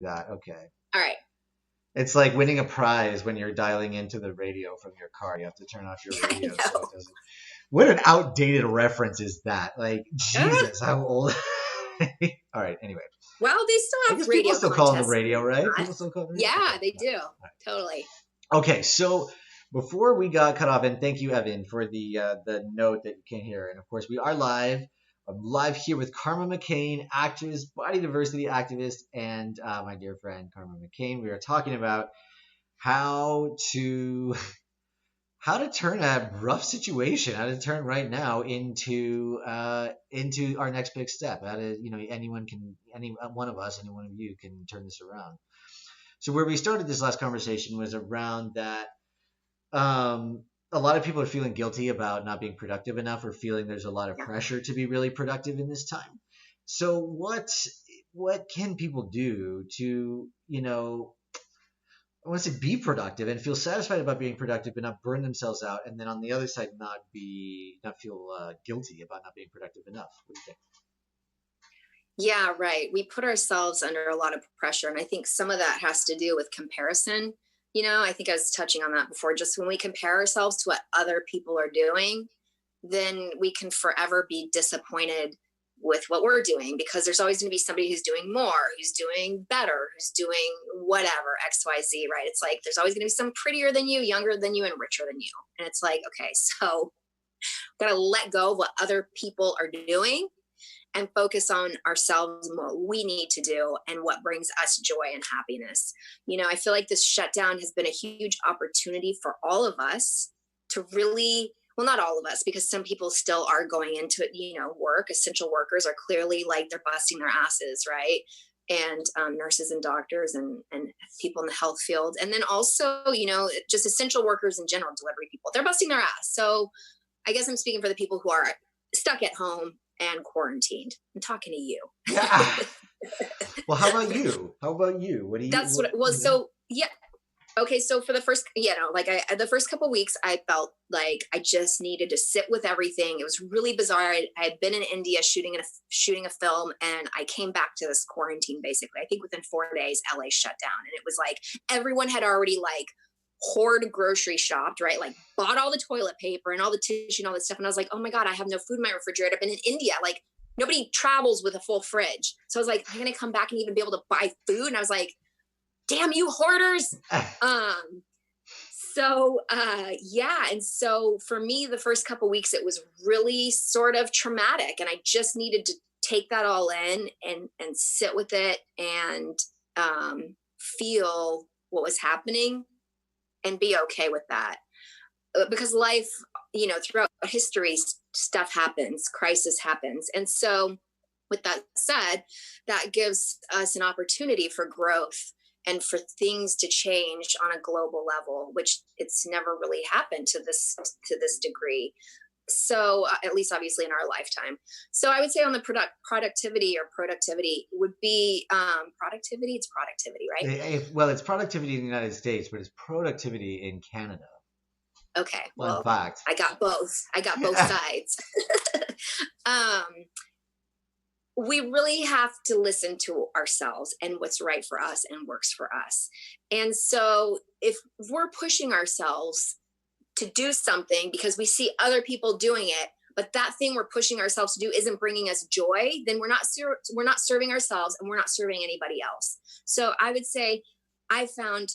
That okay. All right. It's like winning a prize when you're dialing into the radio from your car. You have to turn off your I radio so it know. doesn't. What an outdated reference is that? Like, Ah, Jesus, how old? All right. Anyway, well, they still I have guess people radio still call it the contests, radio, believe it right? or not. People still call it the radio. Okay. Yeah, they All do. right. Totally. Okay. So before we got cut off, and thank you, Evan, for the note that you can hear. And of course, we are live. I'm live here with Karma McCain, actress, body diversity activist, and my dear friend Karma McCain. We are talking about how to how to turn a rough situation, how to turn right now into our next big step. How to, anyone can, any one of us, any one of you can turn this around. So where we started this last conversation was around that. A lot of people are feeling guilty about not being productive enough, or feeling there's a lot of Yeah. pressure to be really productive in this time. So what can people do to, I want to say, be productive and feel satisfied about being productive, but not burn themselves out, and then on the other side not feel guilty about not being productive enough. What do you think? Yeah, right. We put ourselves under a lot of pressure. And I think some of that has to do with comparison. I think I was touching on that before. Just when we compare ourselves to what other people are doing, then we can forever be disappointed with what we're doing, because there's always going to be somebody who's doing more, who's doing better, who's doing whatever, XYZ, right? It's like there's always going to be some prettier than you, younger than you, and richer than you. And it's like, okay, so got to let go of what other people are doing and focus on ourselves and what we need to do and what brings us joy and happiness. I feel like this shutdown has been a huge opportunity for all of us to really, well, not all of us, because some people still are going into it, work. Essential workers are clearly like they're busting their asses, right? And nurses and doctors and people in the health field. And then also, just essential workers in general, delivery people, they're busting their ass. So I guess I'm speaking for the people who are stuck at home and quarantined. I'm talking to you. Yeah. Well, how about you? How about you? What do you? That's what it was. So yeah. Okay. So for the first, the first couple of weeks, I felt like I just needed to sit with everything. It was really bizarre. I had been in India shooting a film, and I came back to this quarantine. Basically, I think within 4 days, LA shut down, and it was like everyone had already hoard grocery shopped, right? Like bought all the toilet paper and all the tissue and all this stuff. And I was like, oh my God, I have no food in my refrigerator. I've been in India. Like nobody travels with a full fridge. So I was like, I'm going to come back and even be able to buy food. And I was like, damn you hoarders. Yeah. And so for me, the first couple weeks, it was really sort of traumatic. And I just needed to take that all in and sit with it and feel what was happening and be okay with that, because life, throughout history, stuff happens, crisis happens. And so with that said, that gives us an opportunity for growth and for things to change on a global level, which it's never really happened to this degree. So at least obviously in our lifetime. So I would say on the productivity would be productivity. It's productivity, right? Well, it's productivity in the United States, but it's productivity in Canada. Okay. Fun Well, fact. I got both sides. We really have to listen to ourselves and what's right for us and works for us. And so if we're pushing ourselves to do something because we see other people doing it, but that thing we're pushing ourselves to do isn't bringing us joy, then we're not serving ourselves, and we're not serving anybody else. So I would say I found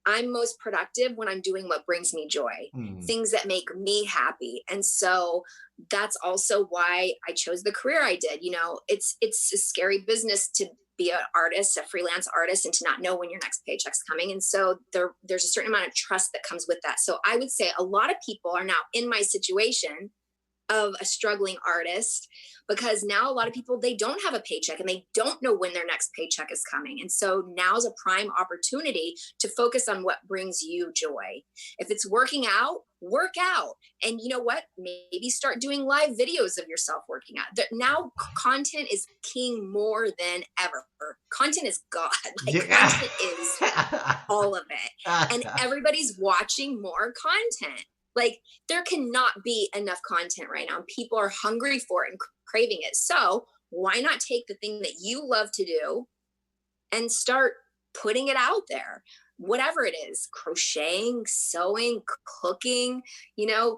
I'm most productive when I'm doing what brings me joy, things that make me happy. And so that's also why I chose the career I did. It's a scary business to be an artist, a freelance artist, and to not know when your next paycheck's coming. And so there's a certain amount of trust that comes with that. So I would say a lot of people are now in my situation of a struggling artist, because now a lot of people, they don't have a paycheck and they don't know when their next paycheck is coming. And so now's a prime opportunity to focus on what brings you joy. If it's working out, work out. And you know what? Maybe start doing live videos of yourself working out. Now content is king more than ever. Content is God. Content is all of it. And everybody's watching more content. There cannot be enough content right now. People are hungry for it and craving it. So why not take the thing that you love to do and start putting it out there, whatever it is, crocheting, sewing, cooking, you know,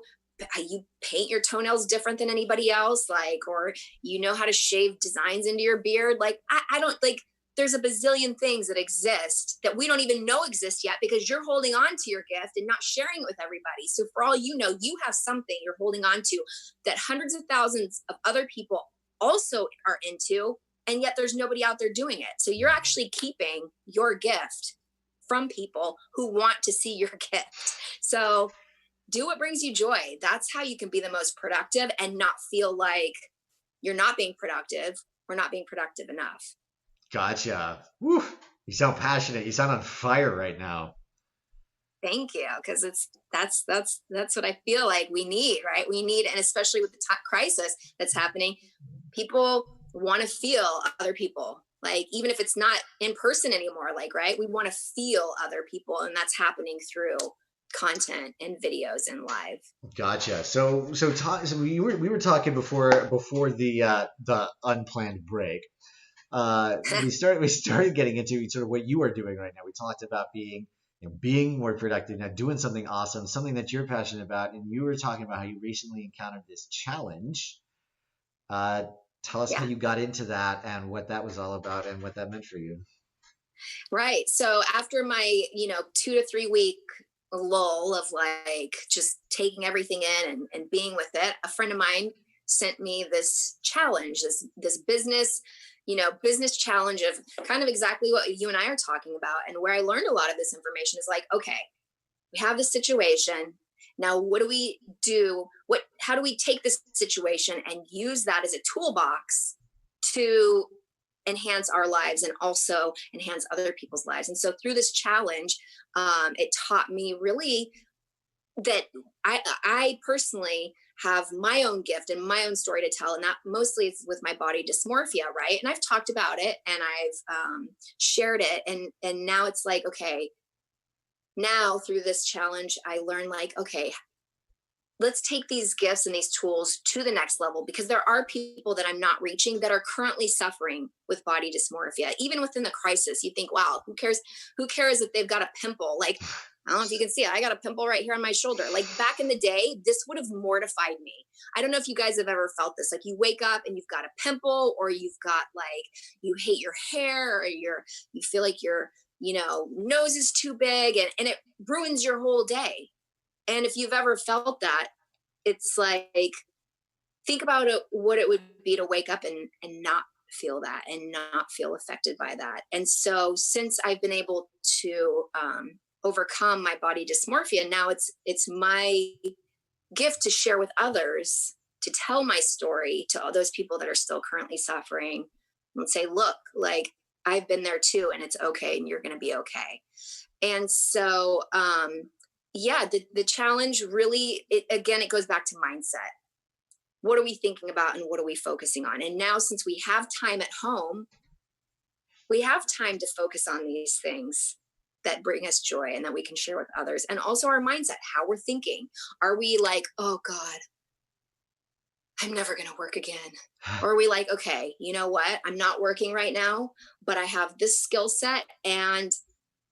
you paint your toenails different than anybody else, like, or you know how to shave designs into your beard. Like, I don't like, there's a bazillion things that exist that we don't even know exist yet because you're holding on to your gift and not sharing it with everybody. So for all you know, you have something you're holding on to that hundreds of thousands of other people also are into, and yet there's nobody out there doing it. So you're actually keeping your gift from people who want to see your gift. So do what brings you joy. That's how you can be the most productive and not feel like you're not being productive or not being productive enough. Gotcha. Woo. You sound passionate. You sound on fire right now. Thank you, because that's what I feel like we need, right? We need, and especially with the crisis that's happening, people want to feel other people. Like, even if it's not in person anymore, like, right, we want to feel other people, and that's happening through content and videos and live. Gotcha. So we were talking before the unplanned break. We started getting into sort of what you are doing right now. We talked about being more productive, now doing something awesome, something that you're passionate about, and you were talking about how you recently encountered this challenge. Uh, Tell us how Yeah. you got into that and what that was all about and what that meant for you. Right. So after my, 2 to 3 week lull of like just taking everything in and being with it, a friend of mine sent me this challenge, this business challenge of kind of exactly what you and I are talking about. And where I learned a lot of this information is like, okay, we have this situation. Now, what do we do? How do we take this situation and use that as a toolbox to enhance our lives and also enhance other people's lives? And so through this challenge, it taught me really that I personally have my own gift and my own story to tell, and that mostly is with my body dysmorphia, right? And I've talked about it and I've shared it, and now it's like, okay, now through this challenge, I learned like, okay, let's take these gifts and these tools to the next level, because there are people that I'm not reaching that are currently suffering with body dysmorphia. Even within the crisis, you think, wow, who cares if they've got a pimple? Like, I don't know if you can see it, I got a pimple right here on my shoulder. Like, back in the day, this would have mortified me. I don't know if you guys have ever felt this, like you wake up and you've got a pimple, or you've got like, you hate your hair, or you feel like your nose is too big, and it ruins your whole day. And if you've ever felt that, it's like, think about it, what it would be to wake up and not feel that and not feel affected by that. And so since I've been able to overcome my body dysmorphia, now it's my gift to share with others, to tell my story to all those people that are still currently suffering, and say, look, like, I've been there too, and it's okay, and you're going to be okay. And so yeah, the challenge really, it goes back to mindset. What are we thinking about and what are we focusing on? And now, since we have time at home, we have time to focus on these things that bring us joy and that we can share with others. And also our mindset, how we're thinking. Are we like, oh God, I'm never going to work again? Or are we like, okay, you know what? I'm not working right now, but I have this skill set and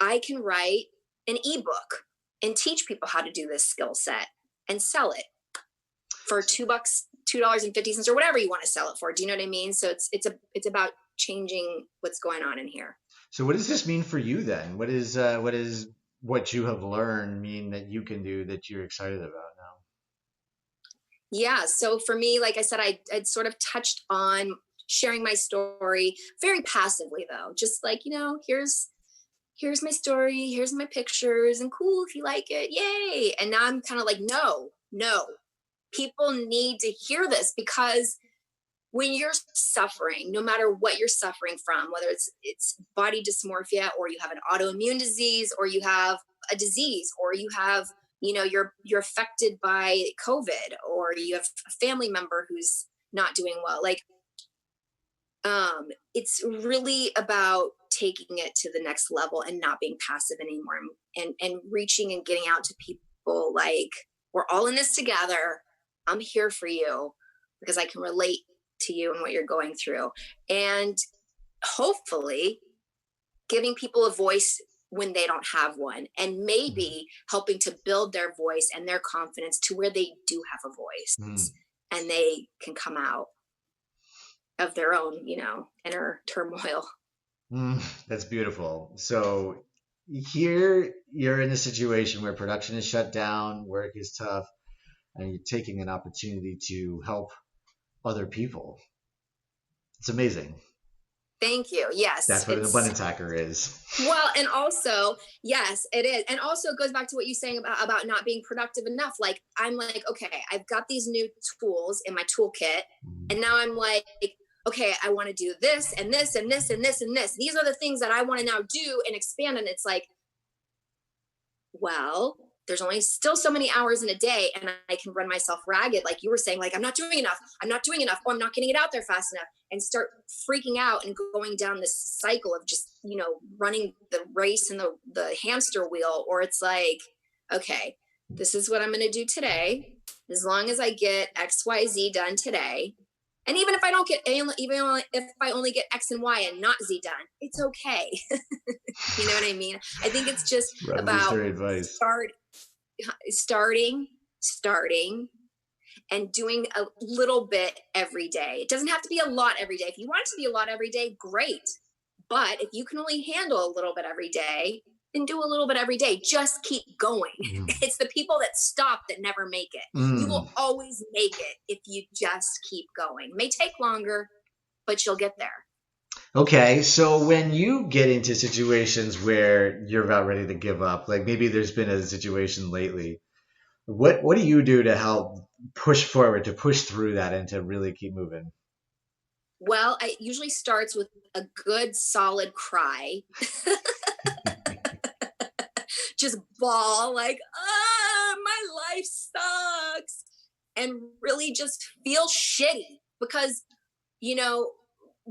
I can write an ebook and teach people how to do this skill set and sell it for $2, $2.50, or whatever you want to sell it for. Do you know what I mean? So it's about changing what's going on in here. So what does this mean for you then? What you have learned mean that you can do that you're excited about now? Yeah. So for me, like I said, I'd sort of touched on sharing my story very passively, though. Just like, here's my story, here's my pictures, and cool if you like it, yay. And now I'm kind of like, no, people need to hear this, because when you're suffering, no matter what you're suffering from, whether it's body dysmorphia, or you have an autoimmune disease, or you have a disease, or you have, you're affected by COVID, or you have a family member who's not doing well, like, it's really about taking it to the next level and not being passive anymore, and reaching and getting out to people like, we're all in this together. I'm here for you because I can relate to you and what you're going through. And hopefully giving people a voice when they don't have one, and maybe helping to build their voice and their confidence to where they do have a Mm. voice and they can come out of their own, inner turmoil. That's beautiful. So here you're in a situation where production is shut down, work is tough, and you're taking an opportunity to help other people. It's amazing. Thank you. Yes, That's what an it's abundance hacker is. well, and also, yes, it is. And also it goes back to what you saying about not being productive enough. Like I'm like, okay, I've got these new tools in my toolkit, and now I'm like, okay, I want to do this and this and this and this and this. These are the things that I want to now do and expand. And it's like, well, there's only still so many hours in a day, and I can run myself ragged. Like you were saying, like, I'm not doing enough. I'm not doing enough. Or I'm not getting it out there fast enough, and start freaking out and going down this cycle of just, running the race and the hamster wheel. Or it's like, okay, this is what I'm going to do today. As long as I get XYZ done today, and even if I don't get even if I only get X and Y and not Z done, it's okay. You know what I mean? I think it's just about Revolutionary advice. starting and doing a little bit every day. It doesn't have to be a lot every day. If you want it to be a lot every day, great. But if you can only handle a little bit every day, then do a little bit every day. Just keep going. It's the people that stop that never make it. You will always make it if you just keep going. It may take longer, but you'll get there. Okay, so when you get into situations where you're about ready to give up, like maybe there's been a situation lately, what do you do to help push forward, to push through that, and to really keep moving? Well, it usually starts with a good solid cry. Just bawl like, my life sucks. And really just feel shitty because,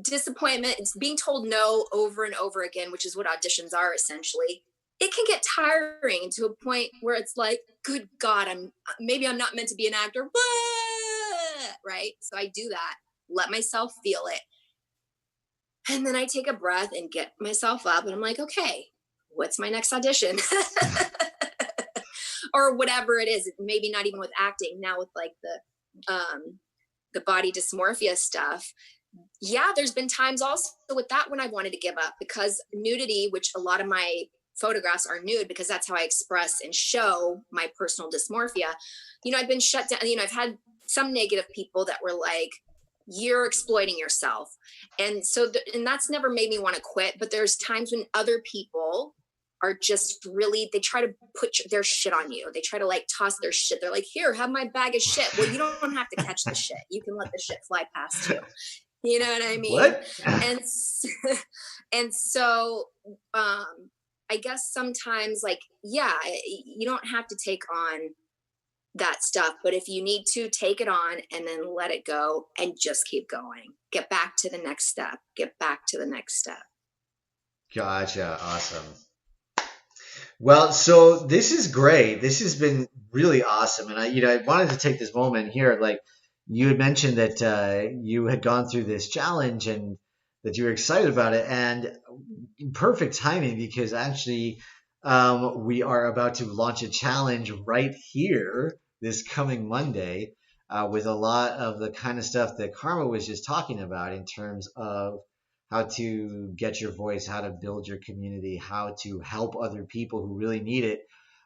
disappointment, it's being told no over and over again, which is what auditions are essentially. It can get tiring to a point where it's like, good God, maybe I'm not meant to be an actor. Right? So I do that, let myself feel it. And then I take a breath and get myself up, and I'm like, okay, what's my next audition? Or whatever it is. Maybe not even with acting, now with like the body dysmorphia stuff. Yeah, there's been times also with that when I wanted to give up, because nudity, which a lot of my photographs are nude because that's how I express and show my personal dysmorphia. I've been shut down. I've had some negative people that were like, you're exploiting yourself. And so, and that's never made me want to quit. But there's times when other people are just really, they try to put their shit on you. They try to like toss their shit. They're like, here, have my bag of shit. Well, you don't have to catch the shit. You can let the shit fly past you. You know what I mean? What? And so, I guess sometimes like, yeah, you don't have to take on that stuff, but if you need to, take it on and then let it go and just keep going. Get back to the next step. Get back to the next step. Gotcha. Awesome. Well, so this is great. This has been really awesome, and I wanted to take this moment here. Like you had mentioned that you had gone through this challenge and that you were excited about it, and perfect timing because actually we are about to launch a challenge right here this coming Monday with a lot of the kind of stuff that Karma was just talking about in terms of how to get your voice, how to build your community, how to help other people who really need it,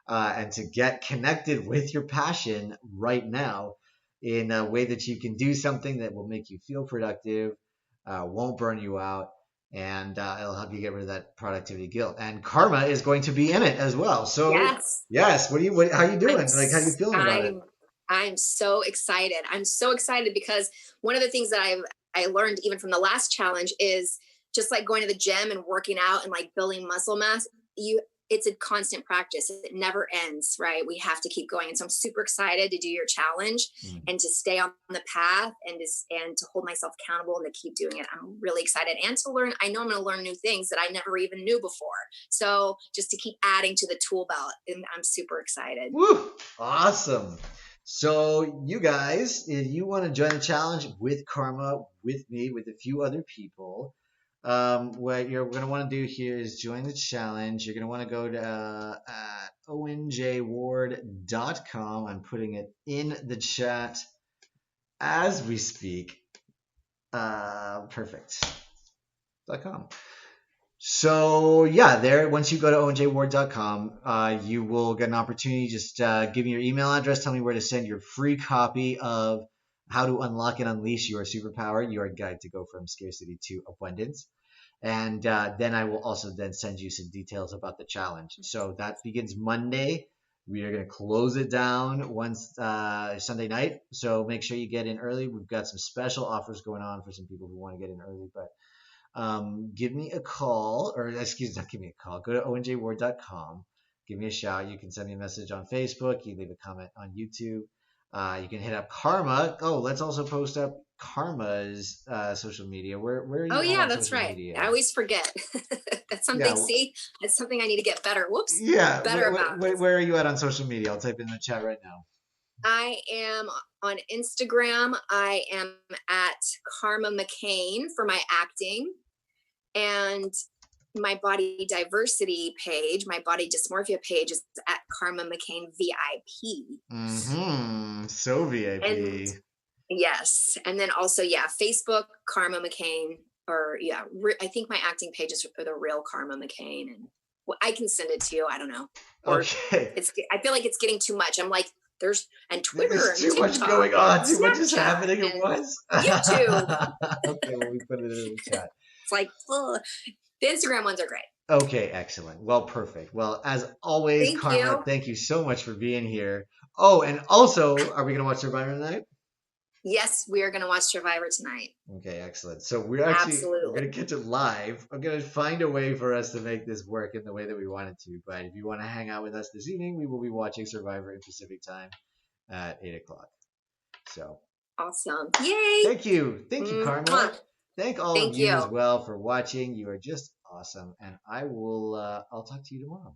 and to get connected with your passion right now in a way that you can do something that will make you feel productive, won't burn you out, and it'll help you get rid of that productivity guilt. And Karma is going to be in it as well. So yes, how you doing? Like, how you feeling about it? I'm so excited. I'm so excited because one of the things that I learned even from the last challenge is just like going to the gym and working out and like building muscle mass. It's a constant practice. It never ends, right? We have to keep going. And so I'm super excited to do your challenge and to stay on the path and to hold myself accountable and to keep doing it. I'm really excited and to learn. I know I'm going to learn new things that I never even knew before. So just to keep adding to the tool belt, and I'm super excited. Woo! Awesome. So you guys, if you want to join the challenge with Karma, with me, with a few other people, What you're going to want to do here is join the challenge. You're going to want to go to onjward.com. I'm putting it in the chat as we speak. Perfect. .com. So yeah, there. Once you go to onjward.com, you will get an opportunity. Just give me your email address. Tell me where to send your free copy of How to Unlock and Unleash Your Superpower, your guide to go from scarcity to abundance. And then I will also then send you some details about the challenge. So that begins Monday. We are going to close it down once Sunday night. So make sure you get in early. We've got some special offers going on for some people who want to get in early. But give me a call, or excuse me, not give me a call. Go to onjward.com. Give me a shout. You can send me a message on Facebook. You leave a comment on YouTube. You can hit up Karma. Oh, let's also post up Karma's social media. Where are Oh you at yeah, on that's social right. media? I always forget. That's something. Yeah, See, that's something I need to get better. Whoops, yeah. better about. Where are you at on social media? I'll type it in the chat right now. I am on Instagram. I am at Karma McCain for my acting, and my body diversity page, my body dysmorphia page, is at Karma McCain VIP. So VIP. And yes, and then also Facebook Karma McCain, or I think my acting page is the real Karma McCain, and I can send it to you. I don't know. Or okay. I feel like it's getting too much. I'm like, there's Twitter There's and too much TikTok going on. and Too much is Snapchat happening at and once. YouTube. Okay, well, we put it in the chat. It's like, ugh. The Instagram ones are great. Okay, excellent. Well, perfect. Well, as always, Thank Karma, you. thank you so much for being here. Oh, and also, are we going to watch Survivor tonight? Yes, we are going to watch Survivor tonight. Okay, excellent. So we're going to catch it live. I'm going to find a way for us to make this work in the way that we want it to. But if you want to hang out with us this evening, we will be watching Survivor in Pacific time at 8 o'clock. So awesome. Yay. Thank you, Karma. Thank all of you you as well for watching. You are just awesome, and I'll talk to you tomorrow.